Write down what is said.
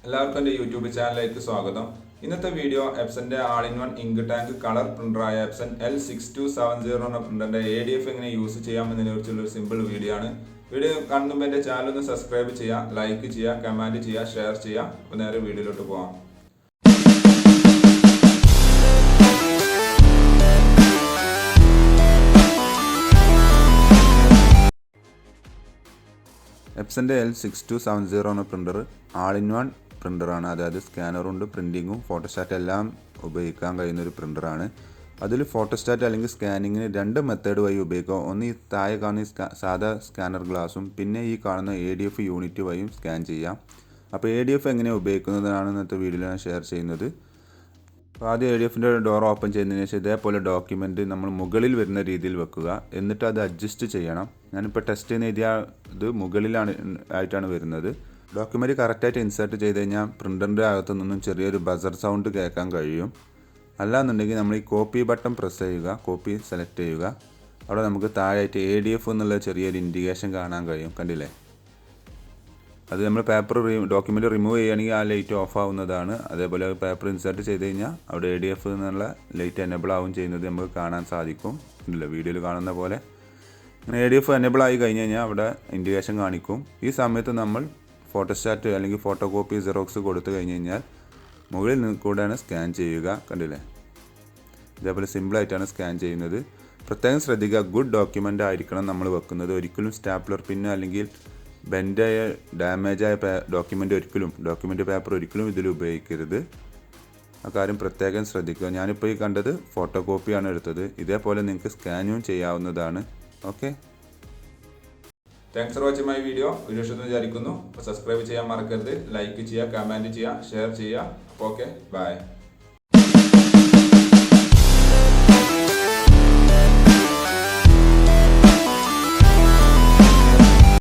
എല്ലാവർക്കും എൻ്റെ യൂട്യൂബ് ചാനലിലേക്ക് സ്വാഗതം. ഇന്നത്തെ വീഡിയോ എപ്സന്റെ all-in-one ഇങ്ക് ടാങ്ക് കളർ പ്രിന്ററായ എപ്സൺ L6270 എന്ന പ്രിന്ററിന്റെ ADF എങ്ങനെ യൂസ് ചെയ്യാമെന്നതിനെ കുറിച്ചുള്ള ഒരു സിമ്പിൾ വീഡിയോ ആണ്. വീഡിയോ കാണുമ്പോൾ എൻ്റെ ചാനൽ ഒന്ന് സബ്സ്ക്രൈബ് ചെയ്യുക, ലൈക്ക് ചെയ്യുക, കമൻറ്റ് ചെയ്യുക, ഷെയർ ചെയ്യുക. അപ്പോൾ നേരെ വീഡിയോയിലോട്ട് പോകാം. എപ്സന്റെ L6270 എന്ന പ്രിന്റർ all-in-one പ്രിന്ററാണ്. അതായത് സ്കാനറുണ്ട്, പ്രിന്റിങ്ങും ഫോട്ടോസ്റ്റാറ്റ് എല്ലാം ഉപയോഗിക്കാൻ കഴിയുന്ന ഒരു പ്രിന്ററാണ്. അതിൽ ഫോട്ടോസ്റ്റാറ്റ് അല്ലെങ്കിൽ സ്കാനിങ്ങിന് രണ്ട് മെത്തേഡ് വഴി ഉപയോഗിക്കാം. ഒന്ന് ഈ താഴെ കാണുന്ന സാധാ സ്കാനർ ഗ്ലാസും പിന്നെ ഈ കാണുന്ന ADF യൂണിറ്റ് വഴിയും സ്കാൻ ചെയ്യാം. അപ്പോൾ ADF എങ്ങനെ ഉപയോഗിക്കുന്നതാണ് ഇന്നത്തെ വീഡിയോയിൽ ഞാൻ ഷെയർ ചെയ്യുന്നത്. അപ്പോൾ ആദ്യം ADFൻ്റെ ഡോർ ഓപ്പൺ ചെയ്തതിന് ശേഷം ഇതേപോലെ ഡോക്യുമെൻറ്റ് നമ്മൾ മുകളിൽ വരുന്ന രീതിയിൽ വെക്കുക. എന്നിട്ട് അത് അഡ്ജസ്റ്റ് ചെയ്യണം. ഞാനിപ്പോൾ ടെസ്റ്റ് ചെയ്യുന്ന എഴുതിയ ഇത് ആയിട്ടാണ് വരുന്നത്. ഡോക്യുമെൻറ്റ് കറക്റ്റായിട്ട് ഇൻസേർട്ട് ചെയ്ത് കഴിഞ്ഞാൽ പ്രിൻ്ററിൻ്റെ അകത്തു നിന്നും ചെറിയൊരു ബസർ സൗണ്ട് കേൾക്കാൻ കഴിയും. അല്ലാന്നുണ്ടെങ്കിൽ നമ്മൾ ഈ കോപ്പി ബട്ടൺ പ്രസ് ചെയ്യുക, കോപ്പി സെലക്ട് ചെയ്യുക. അവിടെ നമുക്ക് താഴെയായിട്ട് ADF എന്നുള്ള ചെറിയൊരു ഇൻഡിക്കേഷൻ കാണാൻ കഴിയും. കണ്ടില്ലേ? അത് നമ്മൾ ഡോക്യുമെൻറ്റ് റിമൂവ് ചെയ്യുകയാണെങ്കിൽ ആ ലൈറ്റ് ഓഫ് ആവുന്നതാണ്. അതേപോലെ പേപ്പർ ഇൻസേർട്ട് ചെയ്ത് കഴിഞ്ഞാൽ അവിടെ ADF എന്നുള്ള ലൈറ്റ് എനേബിൾ ആവും ചെയ്യുന്നത് നമുക്ക് കാണാൻ സാധിക്കും. കണ്ടില്ലേ? വീഡിയോയിൽ കാണുന്ന പോലെ അങ്ങനെ ADF എനേബിൾ ആയി കഴിഞ്ഞ് കഴിഞ്ഞാൽ അവിടെ ഇൻഡിക്കേഷൻ കാണിക്കും. ഈ സമയത്ത് നമ്മൾ ഫോട്ടോസ്റ്റാറ്റ് അല്ലെങ്കിൽ ഫോട്ടോ കോപ്പി Xerox കൊടുത്തു കഴിഞ്ഞ് കഴിഞ്ഞാൽ മുകളിൽ കൂടെയാണ് സ്കാൻ ചെയ്യുക. കണ്ടില്ലേ? ഇതേപോലെ സിമ്പിളായിട്ടാണ് സ്കാൻ ചെയ്യുന്നത്. പ്രത്യേകം ശ്രദ്ധിക്കുക, ഗുഡ് ഡോക്യുമെൻ്റ് ആയിരിക്കണം നമ്മൾ വെക്കുന്നത്. ഒരിക്കലും സ്റ്റാപ്ലർ പിന്ന് അല്ലെങ്കിൽ ബെൻഡായ ഡാമേജായ ഡോക്യുമെൻ്റ് പേപ്പർ ഒരിക്കലും ഇതിൽ ഉപയോഗിക്കരുത്. ആ കാര്യം പ്രത്യേകം ശ്രദ്ധിക്കുക. ഞാനിപ്പോൾ ഈ കണ്ടത് ഫോട്ടോ കോപ്പിയാണ് എടുത്തത്. ഇതേപോലെ നിങ്ങൾക്ക് സ്കാനും ചെയ്യാവുന്നതാണ്. Okay, thanks for watching my video. Video ഇഷ്ടമെന്ന് വിചാരിക്കുന്നു. അപ്പോൾ സബ്സ്ക്രൈബ് ചെയ്യാൻ മറക്കരുത്, ലൈക്ക് ചെയ്യുക, കമൻറ്റ് ചെയ്യുക, ഷെയർ ചെയ്യുക. അപ്പോൾ ഓക്കെ, ബൈ.